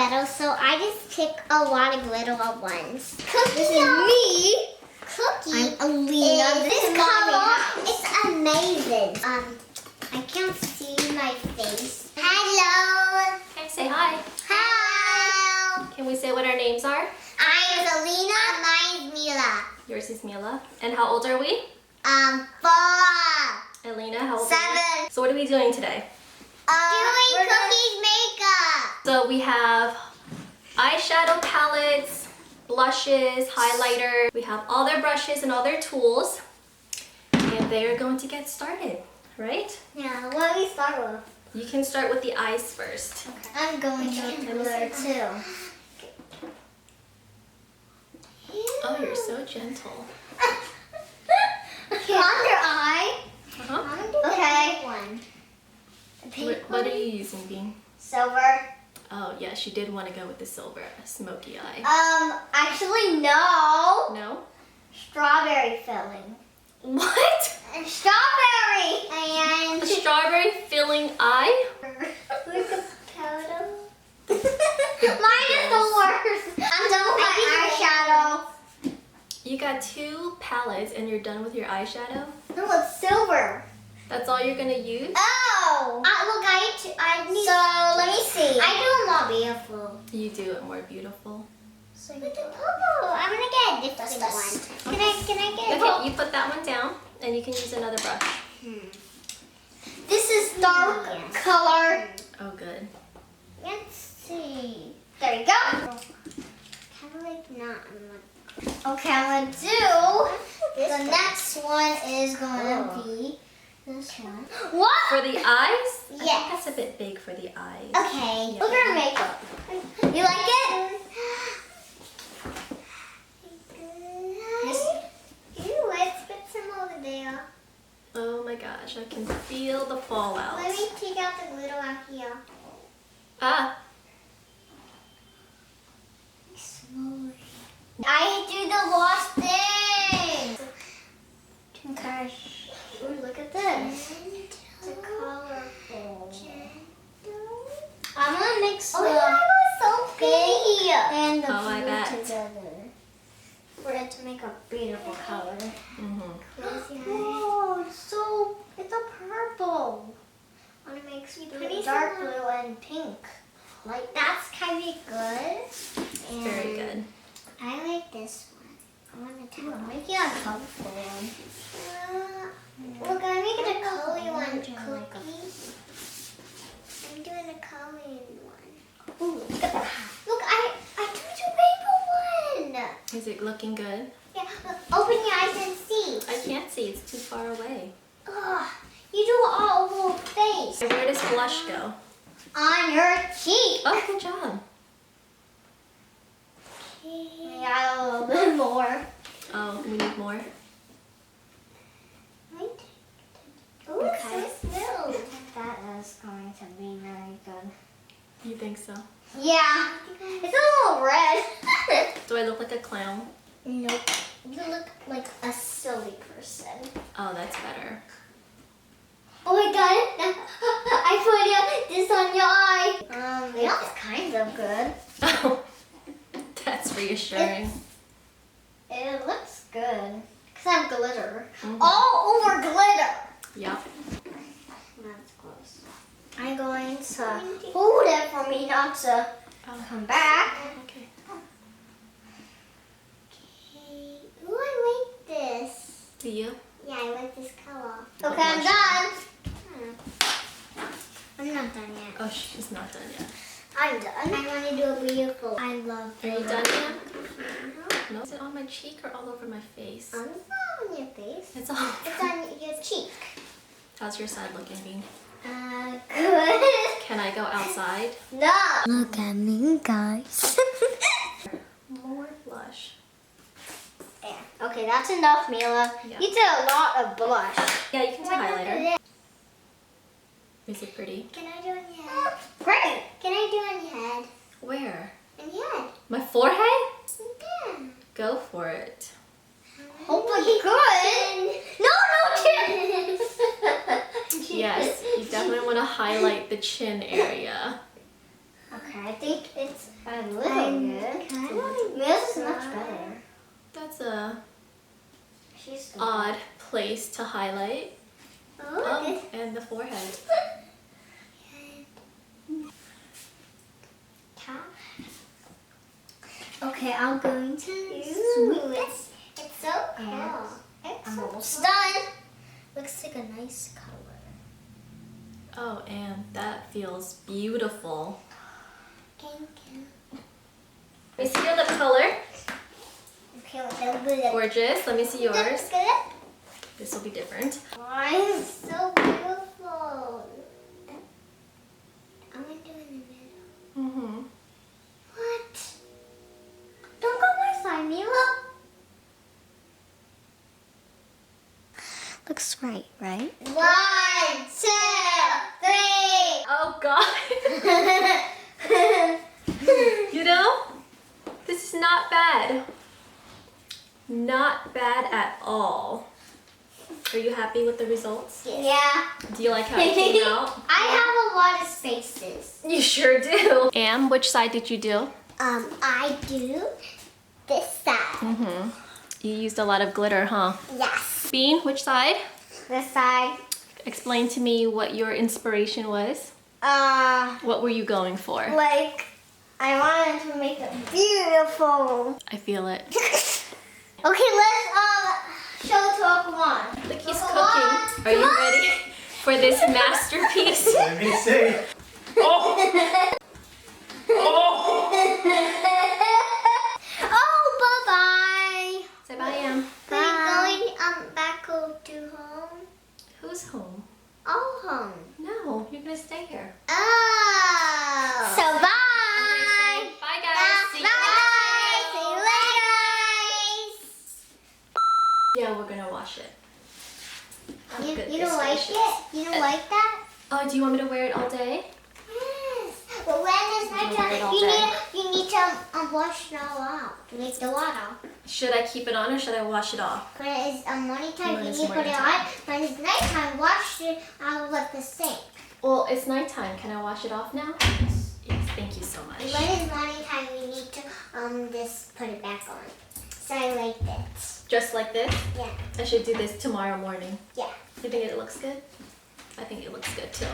glitter, so I just pick a lot of glitter at once. This is me. Cookie. I'm Alina. This color, it's amazing. I can't see my face. Hello. Okay, say hi. Hello. Can we say what our names are? I am Alina. Mine's Mila. Yours is Mila. And how old are we? 4. Elena, how old 7. are you? So what are we doing today? Doing Cookie's makeup. So we have eyeshadow palettes, blushes, highlighter. We have all their brushes and all their tools. And they are going to get started, right? Yeah, what do we start with? You can start with the eyes first. Okay. I'm going to glitter too. Oh, you're so gentle. Under eye. Uh-huh. I'm gonna do the pink one. The pink What one. are you using, Bean? Silver. Oh, yeah, she did want to go with the silver, smoky eye. Actually no. No? Strawberry filling. What? And strawberry. And A strawberry filling eye? with the powder. Mine is the worst. I'm done with my eyeshadow. You got 2 palettes and you're done with your eyeshadow? No, it's silver. That's all you're gonna use? Oh! Look, I need... So, let me see. I do a more beautiful. You do it more beautiful. So with the purple. I'm gonna get a different one. Can I get it? Okay, you put that one down and you can use another brush. This is dark color. Oh, good. Let's see. There you go. Kind of like not. Okay, I'm gonna do. The next one is gonna be this one. What? For the eyes? I think Yes. that's a bit big for the eyes. Okay. Yeah. Look at her makeup. You like it? Let's put some over there. Oh my gosh, I can feel the fallout. Let me take out the glitter out here. Ah, Slowly. I do the lost thing. Okay. Ooh, look at this. It's colorful. I'm gonna mix the so pretty and the Oh, I blue bet. together for it to make a beautiful color. mm-hmm. Whoa, it's a purple. I want to make dark blue and pink. Like that's kind of good. And Very good. I like this one. I want to tell. I'm making a colorful one. Look, I'm making a colory one. Cookie. I'm doing a coloring one. Ooh, look, I took the rainbow one. Is it looking good? Yeah, look, open your eyes and see. I can't see, it's too far away. Ugh, you do it all over your face. So where does blush go? On your cheek. Oh, good job. Okay. I got a little bit more. Oh, we need more? Ooh, okay. It's so smooth. That is going to be very good. You think so? Yeah. It's a little red. Do I look like a clown? Nope. You look like a silly person. Oh, that's better. Oh my god. I put this on your eye. It looks kind of good. Oh, that's reassuring. It looks good. Because I have glitter. Mhm. All over glitter. Yep. That's close. I'm going to hold it for me not to come back. Okay. Okay. Ooh, I like this. Do you? Yeah, I like this color. What Okay, I'm blush? done. I'm not done yet. Oh, she's not done yet. I'm done. I want to do a beautiful. I love Are you done yet? Uh-huh. No. Is it on my cheek or all over my face? It's not on your face. It's all. It's on your cheek. How's your side looking, Bean? Good. Can I go outside? No. Look at me, guys. More blush. There. Okay, that's enough, Mila. Yeah. You did a lot of blush. Yeah, you can do highlighter. Is it pretty? Can I do on your head? Great. Can I do on your head? Where? On your head. My forehead? Yeah. Go for it. Hopefully good. No, chin. Yes, you definitely want to highlight the chin area. Okay. Okay, I think it's a little good. This is much better. That's a She's good. odd place to highlight. Oh, And the forehead. okay, I'm going to Ooh, it's so cool. I'm almost done. Looks like a nice color. Oh, and that feels beautiful. Thank you. Let me see your lip color. Okay, well, good. Gorgeous. Let me see yours. That's good. This will be different. Why is it so beautiful? I'm gonna do it in the middle. Mm-hmm. What? Don't go my side, Mila. Looks right, right? 1, 2, 3. Oh, God. You know, this is not bad. Not bad at all. Are you happy with the results? Yeah. Do you like how it came out? I have a lot of spaces. You sure do. Am, which side did you do? I do this side. Mm-hmm. You used a lot of glitter, huh? Yes. Bean, which side? This side. Explain to me what your inspiration was. What were you going for? Like, I wanted to make it beautiful. I feel it. Okay, let's show talk one. Look, he's cooking. Are you ready for this masterpiece? Let me see. Oh! Oh, bye-bye. Say bye, Am. Are we going back to home? Who's home? All home. No, you're gonna stay here. Oh. So bye. Bye, guys. See you Bye. See you later, guys. Yeah, we're gonna wash it. Oh, You goodness don't like gracious. it? You don't like that? Oh, do you want me to wear it all day? Yes. But when it's You're gonna wear it nighttime, all day? you need to wash it all out. Make the water. Should I keep it on or should I wash it off? When it's morning time, When you it's need to put morning it time. on. When it's nighttime, wash it out with the sink. Well, it's nighttime. Can I wash it off now? Yes, thank you so much. When it's morning time, you need to just put it back on. So I like this. Just like this? Yeah. I should do this tomorrow morning. Yeah. You think it looks good? I think it looks good too.